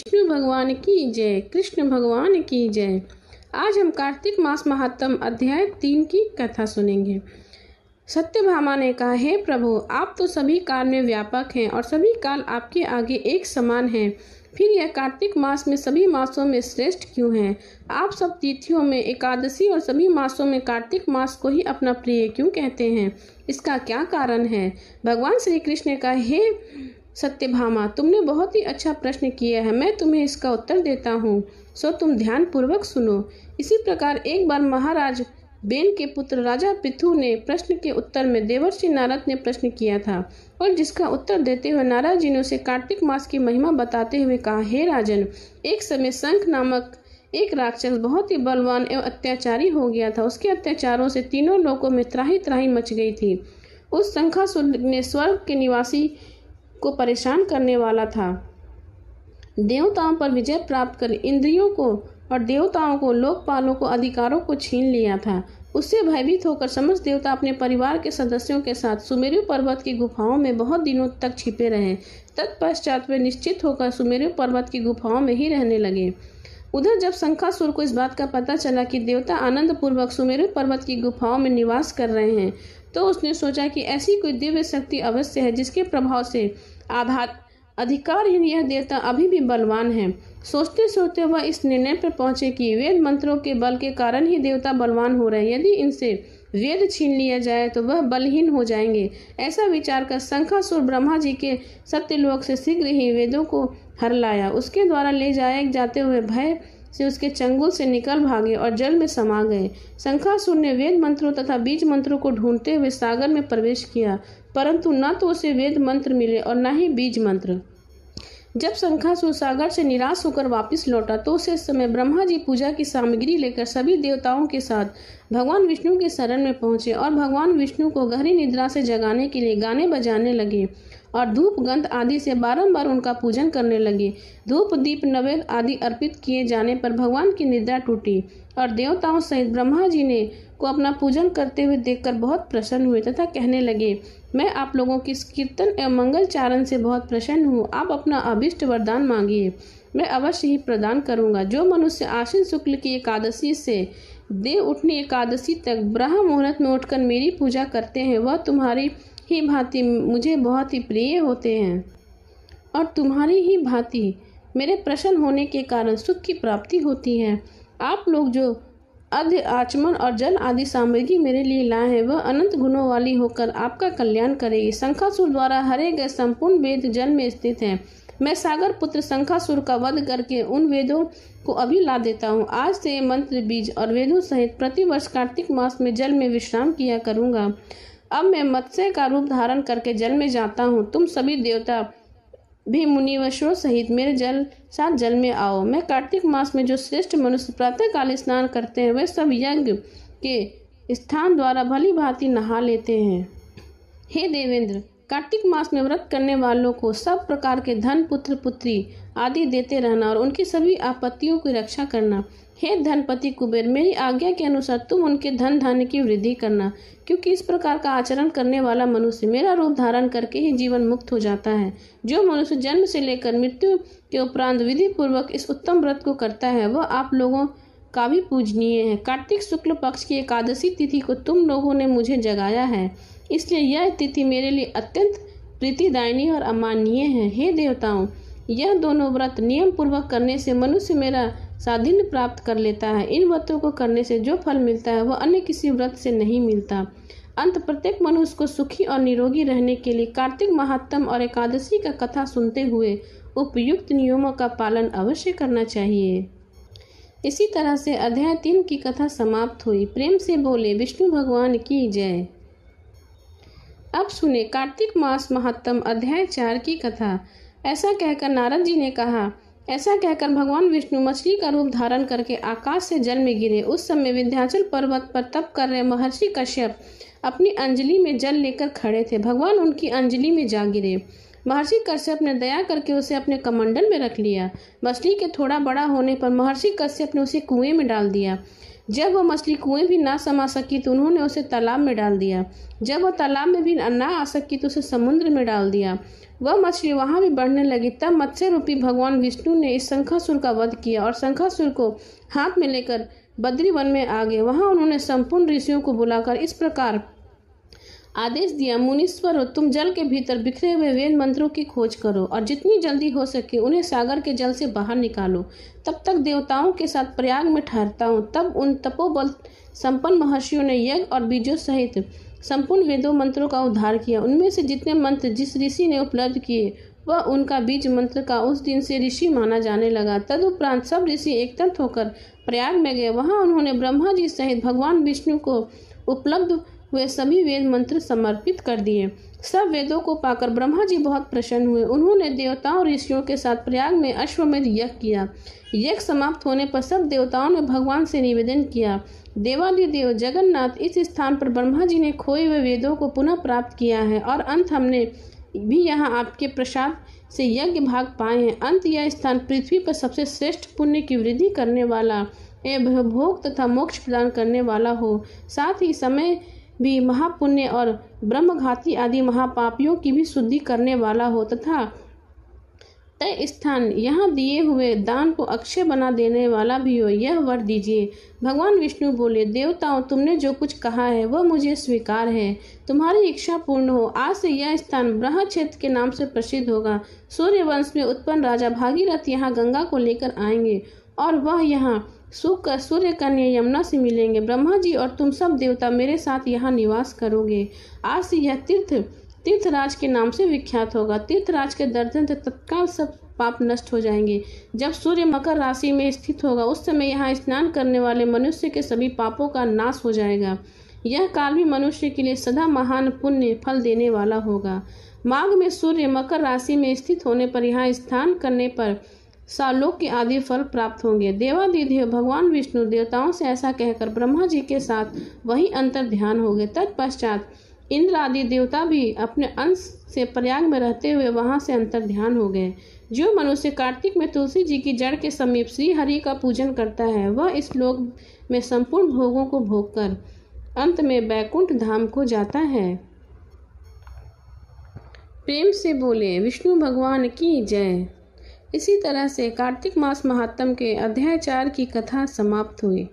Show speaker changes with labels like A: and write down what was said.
A: विष्णु भगवान की जय, कृष्ण भगवान की जय। आज हम कार्तिक मास महात्म अध्याय 3 की कथा सुनेंगे। सत्यभामा ने कहा, हे प्रभु, आप तो सभी काल में व्यापक हैं और सभी काल आपके आगे एक समान हैं। फिर यह कार्तिक मास में सभी मासों में श्रेष्ठ क्यों है? आप सब तिथियों में एकादशी और सभी मासों में कार्तिक मास को ही अपना प्रिय क्यों कहते हैं? इसका क्या कारण है? भगवान श्री कृष्ण ने कहा, हे सत्यभामा, तुमने बहुत ही अच्छा प्रश्न किया है। मैं तुम्हें इसका उत्तर देता हूँ, सो तुम ध्यान पूर्वक सुनो। इसी प्रकार एक बार महाराज बेन के पुत्र राजा पृथु ने प्रश्न के उत्तर में देवर्षि नारद ने प्रश्न किया था और जिसका उत्तर देते हुए नारद जी ने उसे कार्तिक मास की महिमा बताते हुए कहा, हे राजन, एक समय शंख नामक एक राक्षस बहुत ही बलवान एवं अत्याचारी हो गया था। उसके अत्याचारों से तीनों लोकों में त्राही त्राही मच गई थी। उस शंखासुर ने स्वर्ग के निवासी को परेशान करने वाला था। देवताओं पर विजय प्राप्त कर इंद्रियों को और देवताओं को, लोकपालों को, अधिकारों को छीन लिया था। उससे भयभीत होकर समस्त देवता अपने परिवार के सदस्यों के साथ सुमेरु पर्वत की गुफाओं में बहुत दिनों तक छिपे रहे। तत्पश्चात वे निश्चित होकर सुमेरु पर्वत की गुफाओं में ही रहने लगे। उधर जब शंखासुर को इस बात का पता चला कि देवता आनंद पूर्वक सुमेरु पर्वत की गुफाओं में निवास कर रहे हैं, तो उसने सोचा कि ऐसी कोई दिव्य शक्ति अवश्य है जिसके प्रभाव से अधिकारहीन यह देवता अभी भी बलवान है। सोचते सोचते वह इस निर्णय पर पहुंचे कि वेद मंत्रों के बल के कारण ही देवता बलवान हो रहे हैं। यदि इनसे वेद छीन लिया जाए तो वह बलहीन हो जाएंगे। ऐसा विचार कर शंखासुर ब्रह्मा जी के सत्यलोक से शीघ्र ही वेदों को हर लाया। उसके द्वारा ले जाए जाते हुए भय से उसके चंगुल से निकल भागे और जल में समा गए। शंखासुर ने वेद मंत्रों तथा बीज मंत्रों को ढूंढते हुए सागर में प्रवेश किया, परंतु न तो उसे वेद मंत्र मिले और न ही बीज मंत्र। जब शंखासुर सागर से निराश होकर वापस लौटा तो उस समय ब्रह्मा जी पूजा की सामग्री लेकर सभी देवताओं के साथ भगवान विष्णु के शरण में पहुंचे और भगवान विष्णु को गहरी निद्रा से जगाने के लिए गाने बजाने लगे और धूप गंध आदि से बारंबार उनका पूजन करने लगे। धूप दीप नैवेद्य आदि अर्पित किए जाने पर भगवान की निद्रा टूटी और देवताओं सहित ब्रह्मा जी ने को अपना पूजन करते हुए देखकर बहुत प्रसन्न हुए तथा कहने लगे, मैं आप लोगों की कीर्तन एवं मंगल चारण से बहुत प्रसन्न हूँ। आप अपना अभिष्ट वरदान मांगिए, मैं अवश्य ही प्रदान करूँगा। जो मनुष्य आश्विन शुक्ल की एकादशी से देव उठनी एकादशी तक ब्रह्म मुहूर्त में उठकर मेरी पूजा करते हैं, वह तुम्हारी ही भांति मुझे बहुत ही प्रिय होते हैं और तुम्हारी ही भांति मेरे प्रसन्न होने के कारण सुख की प्राप्ति होती है। आप लोग जो अर्घ्य, आचमन और जल आदि सामग्री मेरे लिए लाए हैं, वह अनंत गुणों वाली होकर आपका कल्याण करेगी। शंखासुर द्वारा हरे गए संपूर्ण वेद जल में स्थित हैं। मैं सागर पुत्र शंखासुर का वध करके उन वेदों को अभी ला देता हूँ। आज से मंत्र, बीज और वेदों सहित प्रतिवर्ष कार्तिक मास में जल में विश्राम किया करूँगा। अब मैं मत्स्य का रूप धारण करके जल में जाता हूँ। तुम सभी देवता भी मुनिवशों सहित मेरे साथ जल में आओ। मैं कार्तिक मास में जो श्रेष्ठ मनुष्य प्रातः काल स्नान करते हैं, वे सब यज्ञ के स्थान द्वारा भली भांति नहा लेते हैं। हे देवेंद्र, कार्तिक मास में व्रत करने वालों को सब प्रकार के धन, पुत्र पुत्री आदि देते रहना और उनकी सभी आपत्तियों की रक्षा करना। हे धनपति कुबेर, मेरी आज्ञा के अनुसार तुम उनके धन धान्य की वृद्धि करना, क्योंकि इस प्रकार का आचरण करने वाला मनुष्य मेरा रूप धारण करके ही जीवन मुक्त हो जाता है। जो मनुष्य जन्म से लेकर मृत्यु के उपरांत विधि पूर्वक इस उत्तम व्रत को करता है, वह आप लोगों का भी पूजनीय है। कार्तिक शुक्ल पक्ष की एकादशी तिथि को तुम लोगों ने मुझे जगाया है, इसलिए यह तिथि मेरे लिए अत्यंत प्रीतिदायिनी और अमाननीय है। हे देवताओं, यह दोनों व्रत नियम पूर्वक करने से मनुष्य मेरा साधिन्य प्राप्त कर लेता है। इन व्रतों को करने से जो फल मिलता है वह अन्य किसी व्रत से नहीं मिलता। अंत प्रत्येक मनुष्य को सुखी और निरोगी रहने के लिए कार्तिक महात्म और एकादशी का कथा सुनते हुए उपयुक्त नियमों का पालन अवश्य करना चाहिए। इसी तरह से अध्याय 3 की कथा समाप्त हुई। प्रेम से बोले विष्णु भगवान की जय। अब सुने कार्तिक मास महात्म अध्याय 4 की कथा। ऐसा कहकर नारद जी ने कहा, ऐसा कहकर भगवान विष्णु मछली का रूप धारण करके आकाश से जल में गिरे। उस समय विंध्याचल पर्वत पर तप कर रहे महर्षि कश्यप अपनी अंजलि में जल लेकर खड़े थे। भगवान उनकी अंजलि में जा गिरे। महर्षि कश्यप ने दया करके उसे अपने कमंडल में रख लिया। मछली के थोड़ा बड़ा होने पर महर्षि कश्यप ने उसे कुएं में डाल दिया। जब वह मछली कुएं भी ना समा सकी तो उन्होंने उसे तालाब में डाल दिया। जब वह तालाब में भी ना आ सकी तो उसे समुद्र में डाल दिया। वह मछली वहां भी बढ़ने लगी। तब मत्स्य रूपी भगवान विष्णु ने इस शंखासुर का वध किया और शंखासुर को हाथ में लेकर बद्री वन में आ गए। वहां उन्होंने संपूर्ण ऋषियों को बुलाकर इस प्रकार आदेश दिया, मुनीश्वरों, तुम जल के भीतर बिखरे हुए वेद मंत्रों की खोज करो और जितनी जल्दी हो सके उन्हें सागर के जल से बाहर निकालो। तब तक देवताओं के साथ प्रयाग में ठहरता हूँ। तब उन तपोबल संपन्न महर्षियों ने यज्ञ और बीजों सहित संपूर्ण वेदों मंत्रों का उद्धार किया। उनमें से जितने मंत्र जिस ऋषि ने उपलब्ध किए वह उनका बीज मंत्र का उस दिन से ऋषि माना जाने लगा। तदुपरांत सब ऋषि एकत्रित होकर प्रयाग में गए। वहां उन्होंने ब्रह्मा जी सहित भगवान विष्णु को उपलब्ध हुए सभी वेद मंत्र समर्पित कर दिए। सब वेदों को पाकर ब्रह्मा जी बहुत प्रसन्न हुए। उन्होंने देवताओं और ऋषियों के साथ प्रयाग में अश्वमेध यज्ञ किया। यज्ञ समाप्त होने पर सब देवताओं ने भगवान से निवेदन किया, देवादिदेव जगन्नाथ, इस स्थान पर ब्रह्मा जी ने खोए हुए वेदों को पुनः प्राप्त किया है और अंत हमने भी यहाँ आपके प्रसाद से यज्ञ भाग पाए हैं। अंत यह स्थान पृथ्वी पर सबसे श्रेष्ठ पुण्य की वृद्धि करने वाला एवं भोग तथा मोक्ष प्रदान करने वाला हो, साथ ही समय भी महापुण्य और ब्रह्मघाती आदि महापापियों की भी शुद्धि करने वाला हो तथा तय स्थान यहाँ दिए हुए दान को अक्षय बना देने वाला भी हो, यह वर दीजिए। भगवान विष्णु बोले, देवताओं, तुमने जो कुछ कहा है वह मुझे स्वीकार है। तुम्हारी इच्छा पूर्ण हो। आज से यह स्थान बृहद क्षेत्र के नाम से प्रसिद्ध होगा। सूर्य वंश में उत्पन्न राजा भागीरथ यहाँ गंगा को लेकर आएंगे और वह यहाँ सूखकर सूर्य कन्या यमुना से मिलेंगे। ब्रह्मा जी और तुम सब देवता मेरे साथ यहाँ निवास करोगे। आज से यह तीर्थराज के नाम से विख्यात होगा। तीर्थराज के दर्शन से तत्काल सब पाप नष्ट हो जाएंगे। जब सूर्य मकर राशि में स्थित होगा उस समय यहाँ स्नान करने वाले मनुष्य के सभी पापों का नाश हो जाएगा। यह काल भी मनुष्य के लिए सदा महान पुण्य फल देने वाला होगा। माघ में सूर्य मकर राशि में स्थित होने पर यहाँ स्नान करने पर सालोक के आदि फल प्राप्त होंगे। देवादिदेव भगवान विष्णु देवताओं से ऐसा कहकर ब्रह्मा जी के साथ वही अंतर ध्यान हो गए। तत्पश्चात इंद्र आदि देवता भी अपने अंश से प्रयाग में रहते हुए वहां से अंतर ध्यान हो गए। जो मनुष्य कार्तिक में तुलसी जी की जड़ के समीप श्री हरि का पूजन करता है वह इस लोक में संपूर्ण भोगों को भोगकर अंत में वैकुंठ धाम को जाता है। प्रेम से बोले विष्णु भगवान की जय। इसी तरह से कार्तिक मास महात्म के अध्याय 4 की कथा समाप्त हुई।